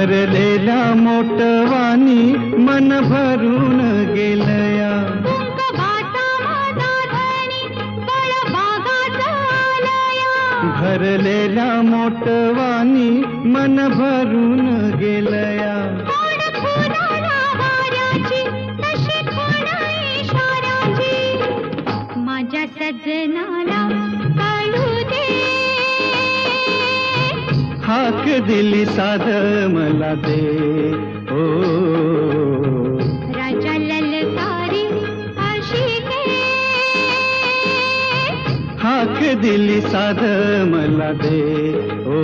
भरलेल्या मोटवानी मन भरून गेलया, भरलेल्या मोटवानी मन भरून गेलया. माझ्या सजनाला कळू दे, हाक दिली साध मला दे. ओ राजा ललकारी आशिके, हाक दिली साध मला दे. ओ